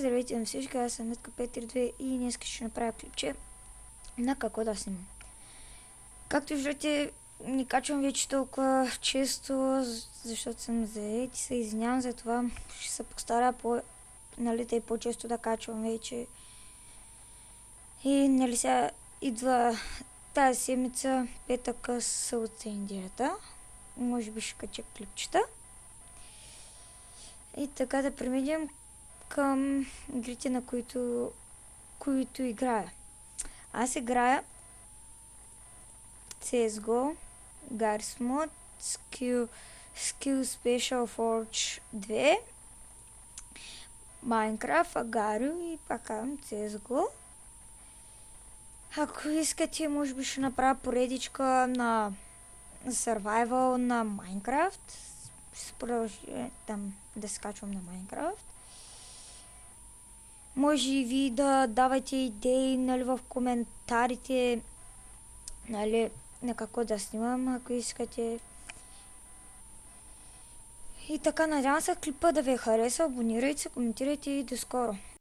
Здравейте на всички, аз съм Нетка 532 и днес ще направя клипче на какво да снимам. Както виждате, не качвам вече толкова често, защото съм заед и се извинявам за това. Ще се постаря тъй по-често да качвам вече. И сега идва тази седмица, петък събота и неделята. Може би ще кача клипчета. И така да преминем към игрите, на които играя. Аз играя CSGO, Garry's Mod, Skill Special Forge 2, Minecraft, Agario и пак CSGO. Ако искате, може би ще направя поредичка на Survival на Minecraft. Ще продължа там да скачвам на Minecraft. Може и ви да давайте идеи, в коментарите, на какво да снимам, ако искате. И така, надявам се клипа да ви хареса, абонирайте се, коментирайте и до скоро.